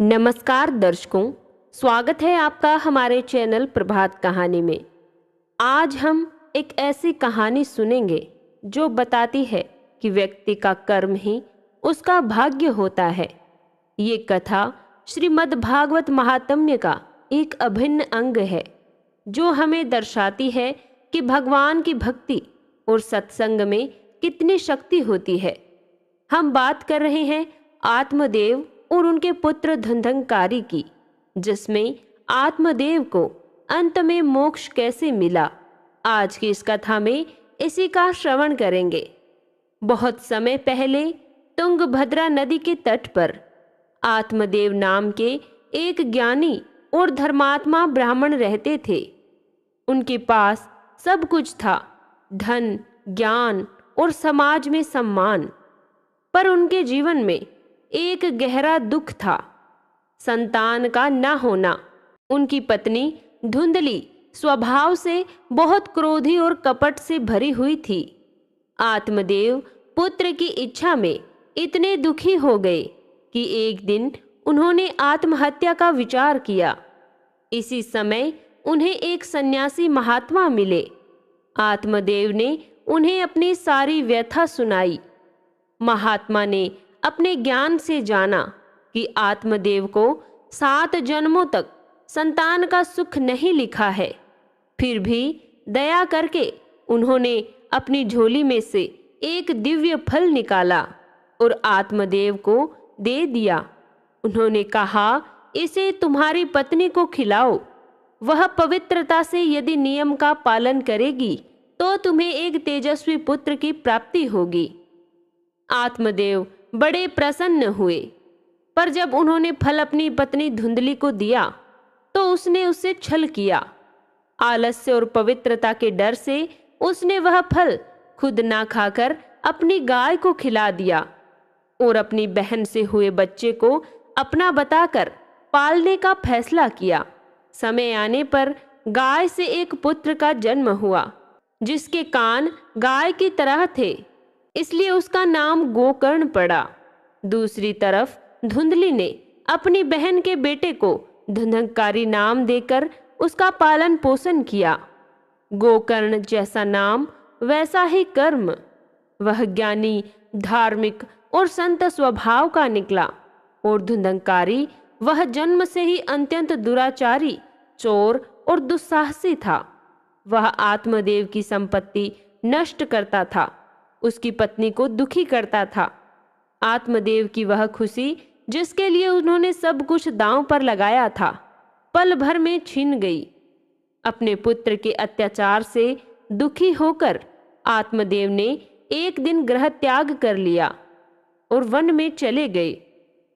नमस्कार दर्शकों, स्वागत है आपका हमारे चैनल प्रभात कहानी में। आज हम एक ऐसी कहानी सुनेंगे जो बताती है कि व्यक्ति का कर्म ही उसका भाग्य होता है। ये कथा श्रीमद् भागवत महात्म्य का एक अभिन्न अंग है जो हमें दर्शाती है कि भगवान की भक्ति और सत्संग में कितनी शक्ति होती है। हम बात कर रहे हैं आत्मदेव और उनके पुत्र धुंधंकारी की, जिसमें आत्मदेव को अंत में मोक्ष कैसे मिला। आज की इस कथा में इसी का श्रवण करेंगे। बहुत समय पहले तुंगभद्रा नदी के तट पर आत्मदेव नाम के एक ज्ञानी और धर्मात्मा ब्राह्मण रहते थे। उनके पास सब कुछ था, धन, ज्ञान और समाज में सम्मान। पर उनके जीवन में एक गहरा दुख था, संतान का न होना। उनकी पत्नी धुंधली स्वभाव से बहुत क्रोधी और कपट से भरी हुई थी। आत्मदेव पुत्र की इच्छा में इतने दुखी हो गए कि एक दिन उन्होंने आत्महत्या का विचार किया। इसी समय उन्हें एक सन्यासी महात्मा मिले। आत्मदेव ने उन्हें अपनी सारी व्यथा सुनाई। महात्मा ने अपने ज्ञान से जाना कि आत्मदेव को 7 जन्मों तक संतान का सुख नहीं लिखा है। फिर भी दया करके उन्होंने अपनी झोली में से एक दिव्य फल निकाला और आत्मदेव को दे दिया। उन्होंने कहा, इसे तुम्हारी पत्नी को खिलाओ। वह पवित्रता से यदि नियम का पालन करेगी तो तुम्हें एक तेजस्वी पुत्र की प्राप्ति होगी। आत्मदेव बड़े प्रसन्न हुए, पर जब उन्होंने फल अपनी पत्नी धुंधली को दिया तो उसने उससे छल किया। आलस्य और पवित्रता के डर से उसने वह फल खुद ना खाकर अपनी गाय को खिला दिया और अपनी बहन से हुए बच्चे को अपना बताकर पालने का फैसला किया। समय आने पर गाय से एक पुत्र का जन्म हुआ, जिसके कान गाय की तरह थे, इसलिए उसका नाम गोकर्ण पड़ा। दूसरी तरफ धुंधली ने अपनी बहन के बेटे को धुंधंकारी नाम देकर उसका पालन पोषण किया। गोकर्ण जैसा नाम वैसा ही कर्म। वह ज्ञानी, धार्मिक और संत स्वभाव का निकला और धुंधंकारी वह जन्म से ही अत्यंत दुराचारी, चोर और दुस्साहसी था। वह आत्मदेव की संपत्ति नष्ट करता था, उसकी पत्नी को दुखी करता था। आत्मदेव की वह खुशी जिसके लिए उन्होंने सब कुछ दांव पर लगाया था, पल भर में छिन गई। अपने पुत्र के अत्याचार से दुखी होकर आत्मदेव ने एक दिन गृह त्याग कर लिया और वन में चले गए।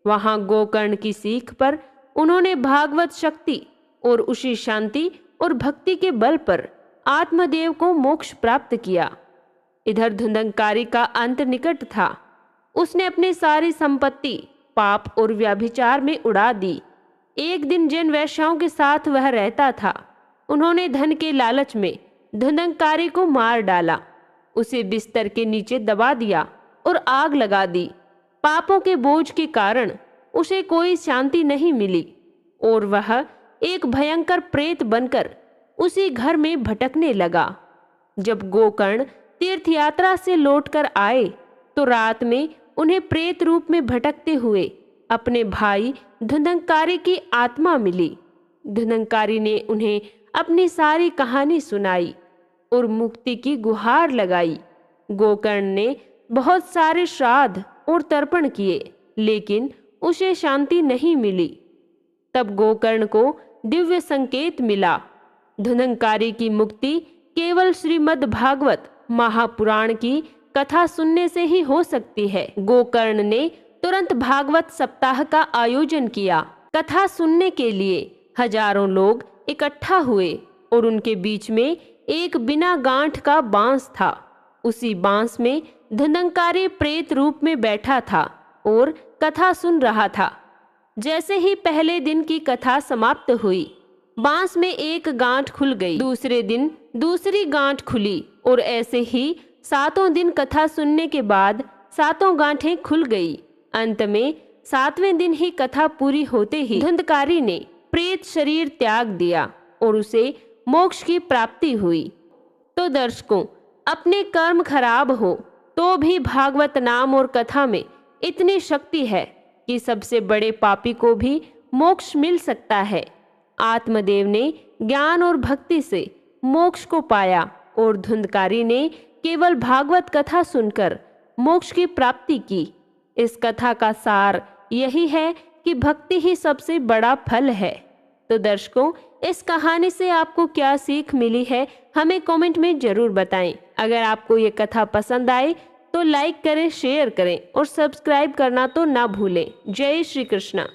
वहां गोकर्ण की सीख पर उन्होंने भागवत शक्ति और उसी शांति और भक्ति के बल पर आत्मदेव को मोक्ष प्राप्त किया। इधर धुंधंकारी का अंत निकट था। उसने अपनी सारी संपत्ति पाप और व्यभिचार में उड़ा दी। एक दिन जिन वैश्याओं के साथ वह रहता था, उन्होंने धन के लालच में धुंधंकारी को मार डाला, उसे बिस्तर के नीचे दबा दिया और आग लगा दी। पापों के बोझ के कारण उसे कोई शांति नहीं मिली और वह एक भयंकर प्रेत बनकर उसी घर में भटकने लगा। जब गोकर्ण तीर्थ यात्रा से लौटकर आए तो रात में उन्हें प्रेत रूप में भटकते हुए अपने भाई धुंधंकारी की आत्मा मिली। धुंधंकारी ने उन्हें अपनी सारी कहानी सुनाई और मुक्ति की गुहार लगाई। गोकर्ण ने बहुत सारे श्राद्ध और तर्पण किए, लेकिन उसे शांति नहीं मिली। तब गोकर्ण को दिव्य संकेत मिला। धुंधंकारी की मुक्ति केवल श्रीमद् भागवत महापुराण की कथा सुनने से ही हो सकती है। गोकर्ण ने तुरंत भागवत सप्ताह का आयोजन किया। कथा सुनने के लिए हजारों लोग इकट्ठा हुए और उनके बीच में एक बिना गांठ का बांस था। उसी बांस में धुंधंकारी प्रेत रूप में बैठा था और कथा सुन रहा था। जैसे ही पहले दिन की कथा समाप्त हुई, बांस में एक गांठ खुल गई। दूसरे दिन दूसरी गांठ खुली और ऐसे ही 7 दिन कथा सुनने के बाद 7 गांठें खुल गई। अंत में 7वें दिन ही कथा पूरी होते ही धुंधकारी ने प्रेत शरीर त्याग दिया और उसे मोक्ष की प्राप्ति हुई। तो दर्शकों, अपने कर्म खराब हो तो भी भागवत नाम और कथा में इतनी शक्ति है कि सबसे बड़े पापी को भी मोक्ष मिल सकता है। आत्मदेव ने ज्ञान और भक्ति से मोक्ष को पाया और धुंधकारी ने केवल भागवत कथा सुनकर मोक्ष की प्राप्ति की। इस कथा का सार यही है कि भक्ति ही सबसे बड़ा फल है। तो दर्शकों, इस कहानी से आपको क्या सीख मिली है हमें कमेंट में जरूर बताएं। अगर आपको ये कथा पसंद आए तो लाइक करें, शेयर करें और सब्सक्राइब करना तो ना भूलें। जय श्री कृष्णा।